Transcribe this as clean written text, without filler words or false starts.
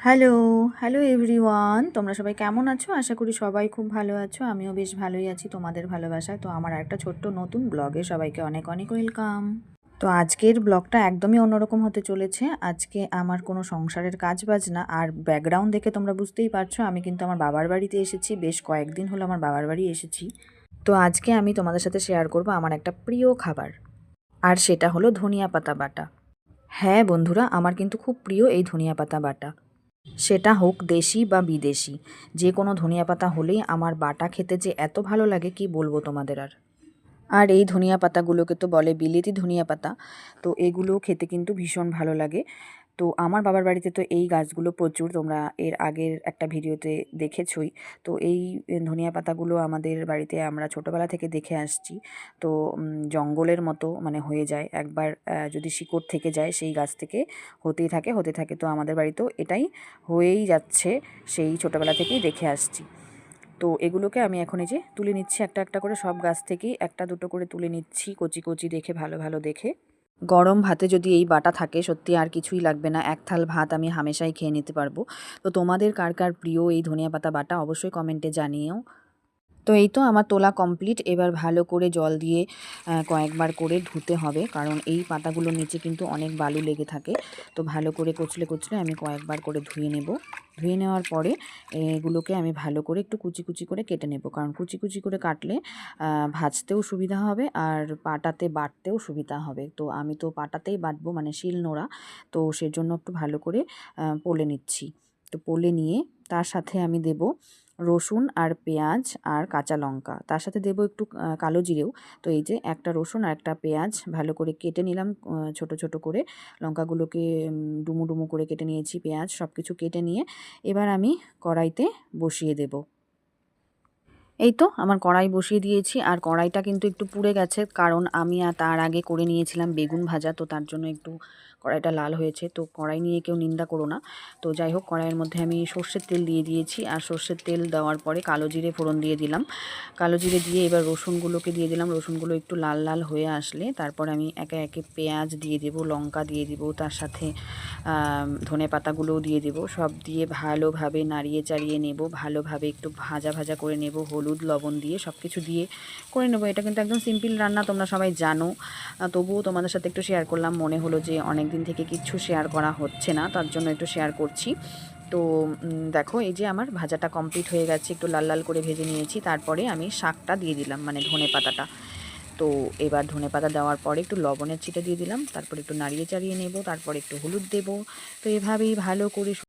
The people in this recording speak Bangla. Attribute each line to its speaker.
Speaker 1: Hello, hello everyone. তোমরা সবাই কেমন আছো? আশা করি সবাই খুব ভালো আছো। আমিও বেশ ভালোই আছি তোমাদের ভালোবাসায়। তো আমার একটা ছোট্ট নতুন ব্লগে সবাইকে অনেক অনেক ওয়েলকাম। তো আজকের ব্লগটা একদমই অন্যরকম হতে চলেছে। আজকে আমার কোনো সংসারের কাজ বাজ না। আর ব্যাকগ্রাউন্ড দেখে তোমরা বুঝতেই পারছো আমি কিন্তু আমার বাবার বাড়িতে এসেছি। বেশ কয়েকদিন হলো আমার বাবার বাড়ি এসেছি। তো আজকে আমি তোমাদের সাথে শেয়ার করব আমার একটা প্রিয় খাবার। আর সেটা হলো ধনিয়া পাতা বাটা। হ্যাঁ বন্ধুরা, আমার কিন্তু খুব প্রিয় এই ধনিয়া পাতা বাটা। সেটা হোক দেশি বা বিদেশি, যে কোনো ধনিয়া পাতা হলেই আমার বাটা খেতে যে এত ভালো লাগে কি বলবো তোমাদের আর। আর এই ধনিয়া পাতাগুলোকে তো বলে বিলেতি ধনিয়া পাতা। তো এগুলো খেতে কিন্তু ভীষণ ভালো লাগে। তো আমার বাবার বাড়িতে তো এই গাছগুলো প্রচুর, তোমরা এর আগের একটা ভিডিওতে দেখেছই। তো এই ধনিয়া পাতাগুলো আমাদের বাড়িতে আমরা ছোটোবেলা থেকে দেখে আসছি। তো জঙ্গলের মতো মানে হয়ে যায় একবার, যদি শিকড় থেকে যায় সেই গাছ থেকে হতে থাকে। তো আমাদের বাড়িতেও এটাই হয়েই যাচ্ছে, সেই ছোটোবেলা থেকেই দেখে আসছি। তো এগুলোকে আমি এখন এই যে তুলে নিচ্ছি একটা একটা করে, সব গাছ থেকেই একটা দুটো করে তুলে নিচ্ছি কচি কচি দেখে, ভালো ভালো দেখে। গরম ভাতে যদি এই বাটা থাকে সত্যি আর কিছুই লাগবে না, এক থাল ভাত আমি হামেশাই খেয়ে নিতে পারবো। তো তোমাদের কার কার প্রিয় এই ধনিয়া পাতা বাটা অবশ্যই কমেন্টে জানিও। তো এই তো আমার তোলা কমপ্লিট। এবার ভালো করে জল দিয়ে কয়েকবার করে ধুতে হবে, কারণ এই পাতাগুলোর নিচে কিন্তু অনেক বালু লেগে থাকে। তো ভালো করে কচলে কচলে আমি কয়েকবার করে ধুয়ে নেব। ধুয়ে নেওয়ার পরে এগুলোকে আমি ভালো করে একটু কুচি কুচি করে কেটে নেব, কারণ কুচি কুচি করে কাটলে ভাজতেও সুবিধা হবে আর পাটাতে বাটতেও সুবিধা হবে। তো আমি তো পাটাতেই বাটবো, মানে শিল নোড়া। তো সেজন্য একটু ভালো করে পলে নিচ্ছি। তো পলে নিয়ে তার সাথে আমি দেব রসুন আর পেঁয়াজ আর কাঁচা লঙ্কা, তার সাথে দেবো একটু কালো জিরেও। তো এই যে একটা রসুন আর একটা পেঁয়াজ ভালো করে কেটে নিলাম ছোট ছোট করে। লঙ্কাগুলোকে ডুমো ডুমো করে কেটে নিয়েছি, পেঁয়াজ সব কিছু কেটে নিয়ে এবার আমি কড়াইতে বসিয়ে দেব। এই তো আমার কড়াই বসিয়ে দিয়েছি, আর কড়াইটা কিন্তু একটু পুড়ে গেছে, কারণ আমি তার আগে করে নিয়েছিলাম বেগুন ভাজা। তো তার জন্য একটু কড়াইটা লাল হয়েছে। তো কড়াই নিয়ে কেউ নিন্দা করো না। তো যাই হোক, কড়াইয়ের মধ্যে আমি সর্ষের তেল দিয়ে দিয়েছি, আর সর্ষের তেল দেওয়ার পরে কালো জিরে ফোড়ন দিয়ে দিলাম। কালো জিরে দিয়ে এবার রসুনগুলোকে দিয়ে দিলাম। রসুনগুলো একটু লাল লাল হয়ে আসলে তারপর আমি একে একে পেঁয়াজ দিয়ে দেবো, লঙ্কা দিয়ে দেবো, তার সাথে ধনে পাতাগুলোও দিয়ে দেবো। সব দিয়ে ভালোভাবে নাড়িয়ে চাড়িয়ে নেব, ভালোভাবে একটু ভাজা ভাজা করে নেব, হলুদ লবণ দিয়ে সব কিছু দিয়ে করে নেব। এটা কিন্তু একদম সিম্পল রান্না, তোমরা সবাই জানো। তবুও তোমাদের সাথে একটু শেয়ার করলাম, মনে হলো যে অনেক দিন থেকে কিচ্ছু শেয়ার করা হচ্ছে না, তার জন্য একটু শেয়ার করছি। তো দেখো এই যে আমার ভাজাটা কমপ্লিট হয়ে গেছে, একটু লাল লাল করে ভেজে নিয়েছি। তারপরে আমি শাকটা দিয়ে দিলাম, মানে ধনে পাতাটা। তো এবার ধনেপাতা দেওয়ার পরে একটু লবণের ছিটে দিয়ে দিলাম, তারপর একটু নাড়িয়ে চাড়িয়ে নেব, তারপর একটু হলুদ দেব। তো এভাবেই ভালো করে